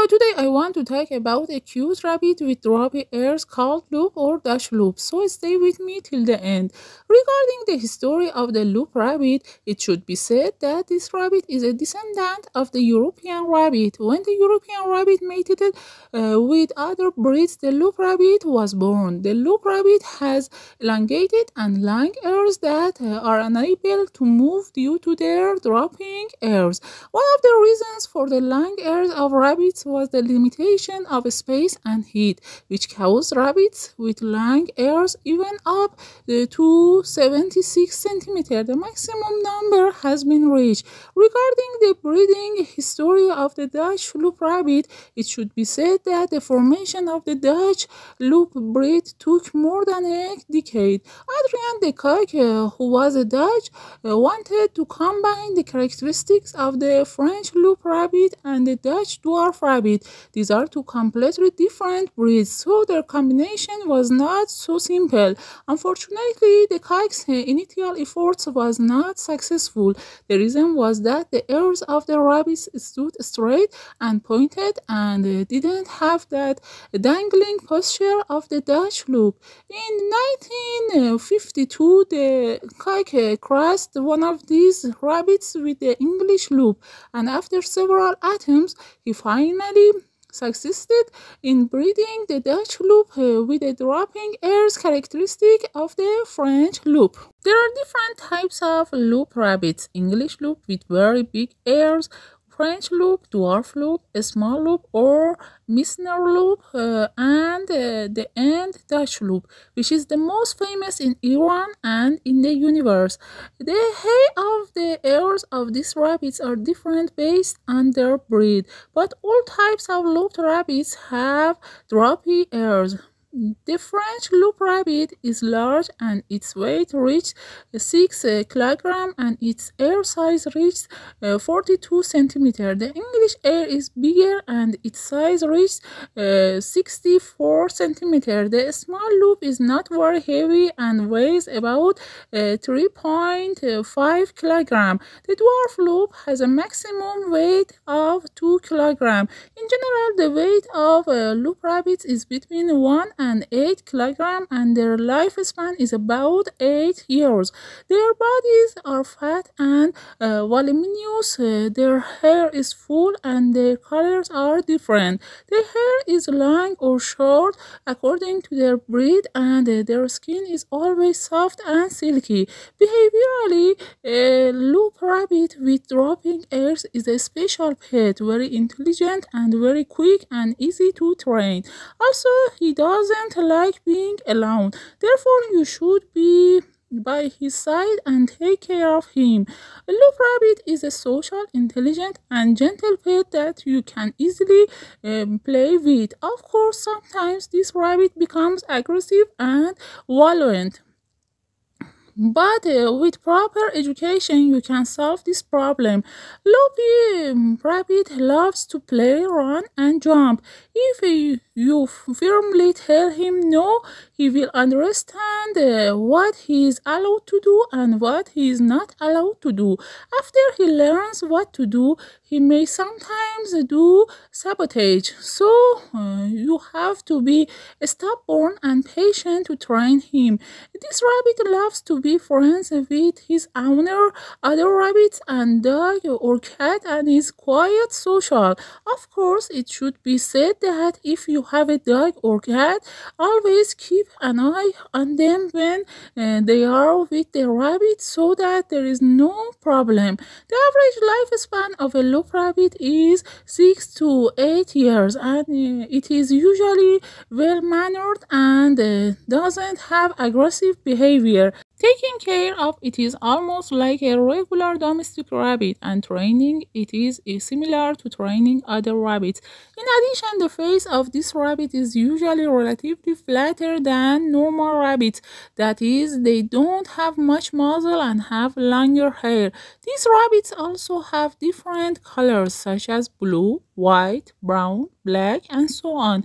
Today I want to talk about a cute rabbit with droopy ears called Lop or Dutch Lop, so stay with me till the end. Regarding the history of the Lop rabbit, it should be said that this rabbit is a descendant of the European rabbit. When the European rabbit mated with other breeds, the Lop rabbit was born. The Lop rabbit has elongated and long ears that are unable to move due to their drooping ears. One of the reasons for the long ears of rabbits was the limitation of space and heat, which caused rabbits with long ears even up to 76 centimeters. The maximum number has been reached. Regarding the breeding history of the Dutch Lop rabbit, it should be said that the formation of the Dutch Lop breed took more than a decade. Adrian de Kock, who was a Dutch, wanted to combine the characteristics of the French Lop rabbit and the Dutch Dwarf rabbit. These are two completely different breeds, so their combination was not so simple. Unfortunately, the Kock's initial efforts was not successful. The reason was that the ears of the rabbits stood straight and pointed and didn't have that dangling posture of the Dutch Lop. In 1952, the Kock crossed one of these rabbits with the English Lop, and after several attempts, he finally succeeded in breeding the Dutch Lop with the dropping ears characteristic of the French Loup. There are different types of Lop rabbits: English Lop with very big ears, French Loup, Dwarf Lop, small Lop or Meissner Lop, and the end.Dutch Lop, which is the most famous in Iran and in the universe. The height of the ears of these rabbits are different based on their breed, but all types of loped rabbits have droopy ears. The French Lop rabbit is large and its weight reached 6 kilograms and its ear size reached 42 centimeters. The English ear is bigger and its size reached 64 centimeters. The small Lop is not very heavy and weighs about 3.5 kilograms. The Dwarf Lop has a maximum weight of 2 kilograms. In general, the weight of Lop rabbits is between 1 and 8 kilograms and their lifespan is about 8 years. Their bodies are fat and voluminous. Their hair is full and their colors are different. Their hair is long or short according to their breed, and their skin is always soft and silky. Behaviorally, a Lop rabbit with dropping ears is a special pet, very intelligent and very quick and easy to train. Also, he doesn't like being alone. Therefore, you should be by his side and take care of him. A Lop rabbit is a social, intelligent, and gentle pet that you can easily play with. Of course, sometimes this rabbit becomes aggressive and violent. But with proper education, you can solve this problem. Lop rabbit loves to play, run, and jump. If you firmly tell him no, he will understand what he is allowed to do and what he is not allowed to do. After he learns what to do, he may sometimes do sabotage. So you have to be stubborn and patient to train him. This rabbit loves to be friends with his owner, other rabbits, and dog or cat, and is quite social. Of course, it should be said that if you have a dog or cat, always keep an eye on them when they are with the rabbit so that there is no problem. The average lifespan of a Lop rabbit is 6 to 8 years, and it is usually well-mannered and doesn't have aggressive behavior. Taking care of it is almost like a regular domestic rabbit, and training it is similar to training other rabbits. In addition, the face of this rabbit is usually relatively flatter than normal rabbits. That is, they don't have much muzzle and have longer hair. These rabbits also have different colors such as blue, white, brown, black, and so on.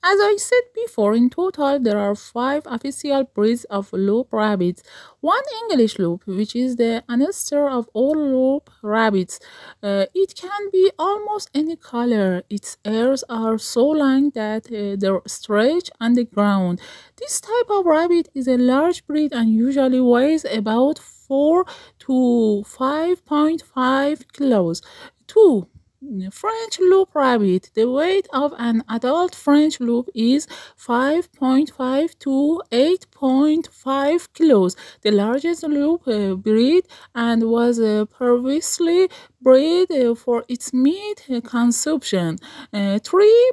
As I said before, in total there are 5 official breeds of Lop rabbits. One English Lop, which is the ancestor of all Lop rabbits. It can be almost any color. Its ears are so long that they stretch on the ground. This type of rabbit is a large breed and usually weighs about 4 to 5.5 kilos. 2. French Loup rabbit. The weight of an adult French Loup is 5.5 to 8.5 kilos. The largest Loup breed and was previously bred for its meat consumption. 3.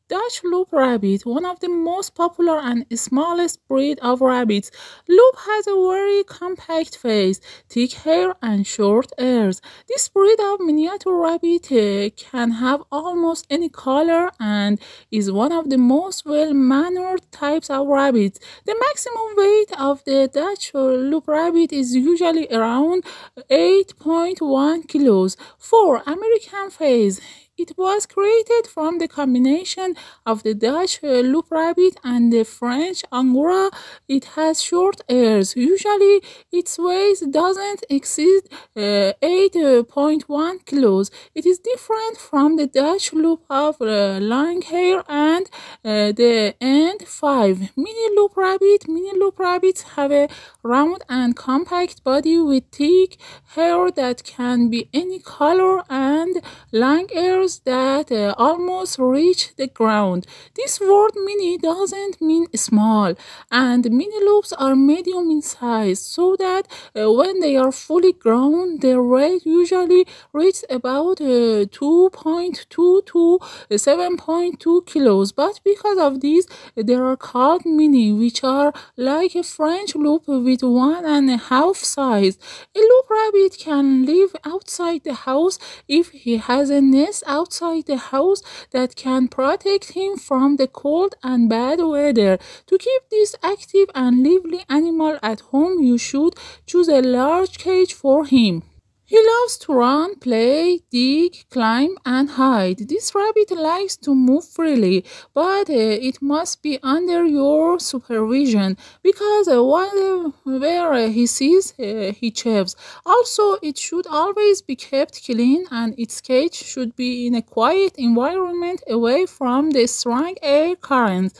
Dutch Lop rabbit, one of the most popular and smallest breed of rabbits. Lop has a very compact face, thick hair, and short ears. This breed of miniature rabbit can have almost any color and is one of the most well-mannered types of rabbits. The maximum weight of the Dutch Lop rabbit is usually around 8.1 kilos. 4. American face. It was created from the combination of the Dutch Lop rabbit and the French Angora. It has short ears. Usually, its weight doesn't exceed 8.1 kilos. It is different from the Dutch Lop of long hair and the end.5. Mini Lop rabbits have a round and compact body with thick hair that can be any color and long ears that almost reach the ground. This word mini doesn't mean small, and mini Lops are medium in size, so that when they are fully grown, their weight usually reaches about 2.2 to 7.2 kilos. But because of this, they are called mini, which are like a French Loup with 1.5 size. A Lop rabbit can live outside the house if he has a nest outside the house that can protect him from the cold and bad weather. To keep this active and lively animal at home, you should choose a large cage for him. He loves to run, play, dig, climb, and hide. This rabbit likes to move freely, but it must be under your supervision because whenever he sees, he chews. Also, it should always be kept clean, and its cage should be in a quiet environment away from the strong air currents.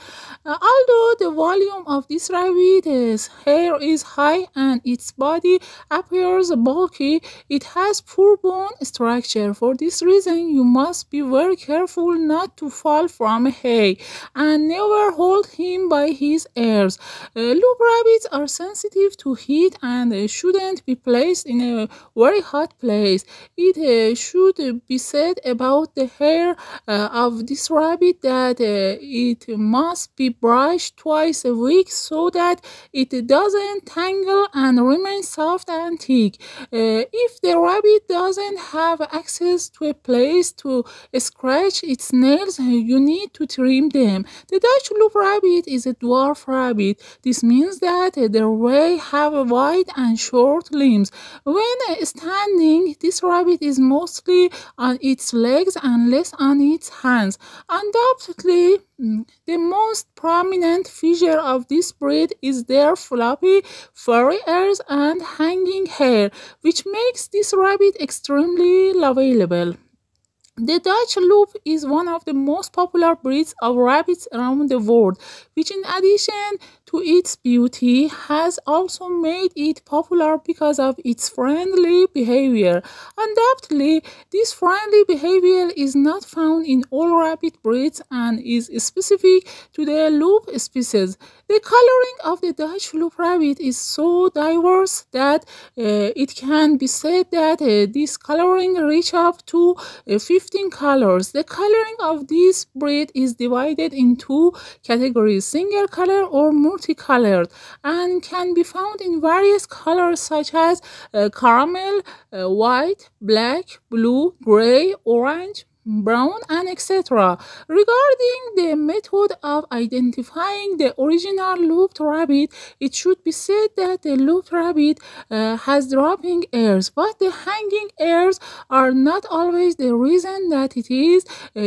Although the volume of this rabbit's hair is high and its body appears bulky, it has poor bone structure. For this reason, you must be very careful not to fall from a hay and never hold him by his ears. Lop rabbits are sensitive to heat and shouldn't be placed in a very hot place. It should be said about the hair of this rabbit that it must be brushed twice a week so that it doesn't tangle and remain soft and thick. If the rabbit doesn't have access to a place to scratch its nails, you need to trim them. The Dutch Lop rabbit is a dwarf rabbit. This means that they have wide and short limbs. When standing, this rabbit is mostly on its legs and less on its hands. Undoubtedly, the most prominent feature of this breed is their floppy, furry ears and hanging hair, which makes this rabbit extremely lovable. The Dutch Lop is one of the most popular breeds of rabbits around the world, which in addition to its beauty has also made it popular because of its friendly behavior. Undoubtedly, this friendly behavior is not found in all rabbit breeds and is specific to the Lop species. The coloring of the Dutch Lop rabbit is so diverse that it can be said that this coloring reaches up to 15 colors. The coloring of this breed is divided in two categories, single color or multicolored, and can be found in various colors such as caramel, white, black, blue, gray, orange, brown, and etc. Regarding the method of identifying the original loped rabbit, it should be said that the loped rabbit has dropping ears, but the hanging ears are not always the reason that it is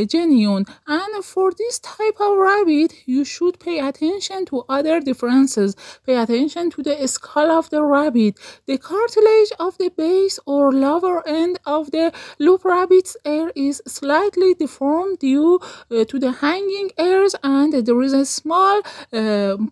genuine. And for this type of rabbit, you should pay attention to other differences. Pay attention to the skull of the rabbit, the cartilage of the base or lower end of the loped rabbit's ear is slightly deformed due to the hanging ears, and there is a small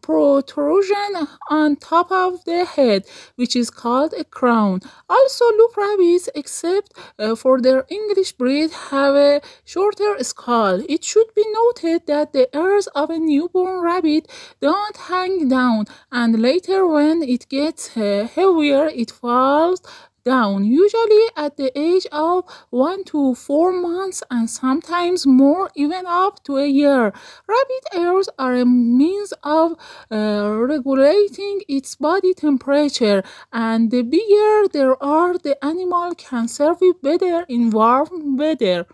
protrusion on top of the head, which is called a crown. Also, loped rabbits, except for their English breed, have a shorter skull. It should be noted that the ears of a newborn rabbit don't hang down, and later when it gets heavier, it falls down, usually at the age of 1 to 4 months and sometimes more, even up to a year. Rabbit ears are a means of regulating its body temperature, and the bigger they are, the animal can survive better in warm weather.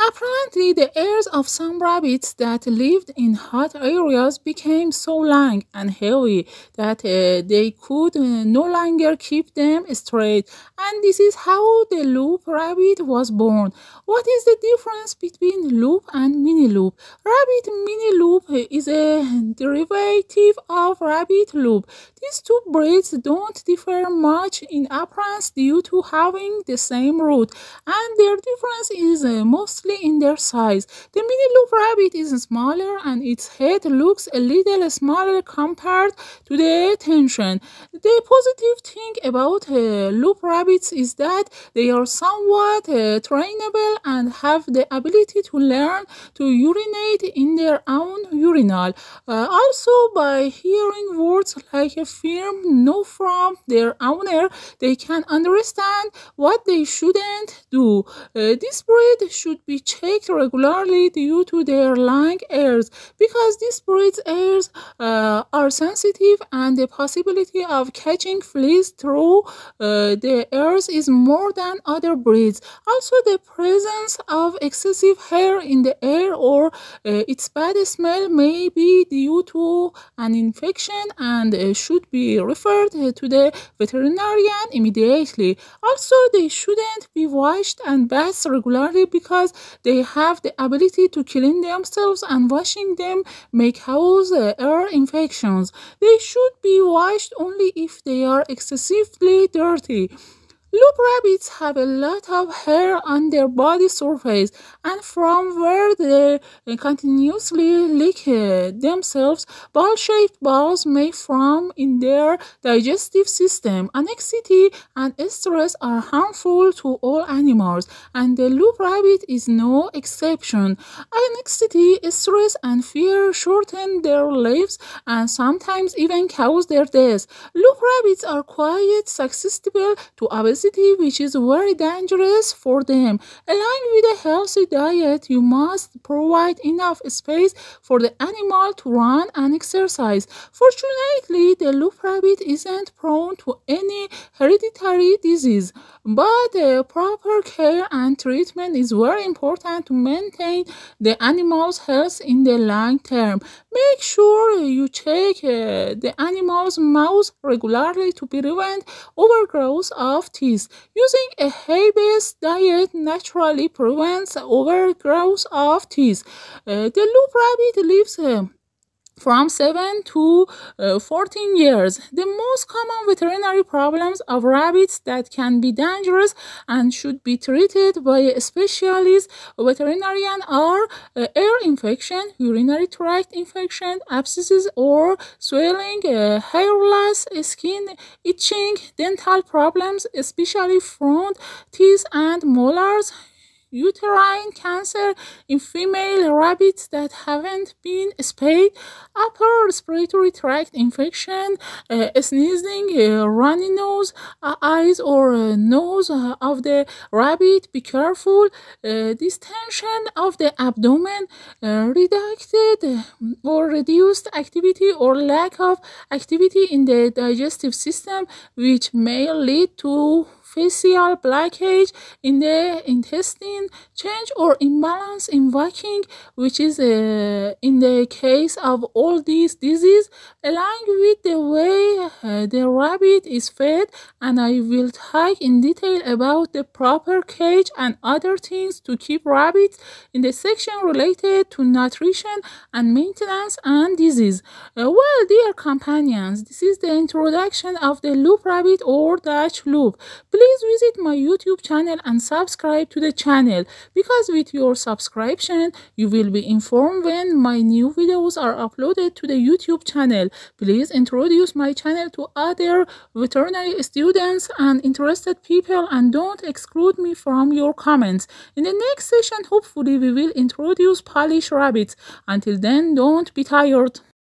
Apparently, the ears of some rabbits that lived in hot areas became so long and heavy that they could no longer keep them straight, and this is how the Lop rabbit was born. What is the difference between Lop and mini Lop? Rabbit mini Lop is a derivative of rabbit Lop. These two breeds don't differ much in appearance due to having the same root, and their difference is mostly in their size. The mini Lop rabbit is smaller and its head looks a little smaller compared to the tension. The positive thing about Lop rabbits is that they are somewhat trainable and have the ability to learn to urinate in their own urinal. Also, by hearing words like a firm no from their owner, they can understand what they shouldn't do. This breed should be checked regularly due to their long ears, because this breed's ears are sensitive and the possibility of catching fleas through the ears is more than other breeds. Also, the presence of excessive hair in the ear or its bad smell may be due to an infection and should be referred to the veterinarian immediately. Also, they shouldn't be washed and bathed regularly because they have the ability to clean themselves, and washing them may cause ear infections. They should be washed only if they are excessively dirty. Lop rabbits have a lot of hair on their body surface, and from where they continuously lick themselves, ball-shaped balls may form in their digestive system. Anxiety and stress are harmful to all animals, and the lop rabbit is no exception. Anxiety, stress, and fear shorten their lives and sometimes even cause their death. Lop rabbits are quite susceptible to obesity, which is very dangerous for them. Along with a healthy diet, you must provide enough space for the animal to run and exercise. Fortunately, the Lop rabbit isn't prone to any hereditary disease, but proper care and treatment is very important to maintain the animal's health in the long term. Make sure you check the animal's mouth regularly to prevent overgrowth of teeth. Using a hay-based diet naturally prevents overgrowth of teeth. The Lop rabbit lives from 7 to 14 years. The most common veterinary problems of rabbits that can be dangerous and should be treated by a specialist veterinarian are ear infection, urinary tract infection, abscesses or swelling, hair loss, skin itching, dental problems, especially front teeth and molars, uterine cancer in female rabbits that haven't been spayed, upper respiratory tract infection, sneezing, runny nose, eyes or nose of the rabbit. Be careful. Distension of the abdomen, reduced or reduced activity or lack of activity in the digestive system, which may lead to facial blockage in the intestine, change or imbalance in walking, which is in the case of all these diseases, along with the way the rabbit is fed, and I will talk in detail about the proper cage and other things to keep rabbits in the section related to nutrition and maintenance and disease. Well, dear companions, this is the introduction of the Lop Rabbit or Dutch Lop. Please visit my YouTube channel and subscribe to the channel, because with your subscription, you will be informed when my new videos are uploaded to the YouTube channel. Please introduce my channel to other veterinary students and interested people, and don't exclude me from your comments. In the next session, hopefully we will introduce Polish rabbits. Until then, don't be tired.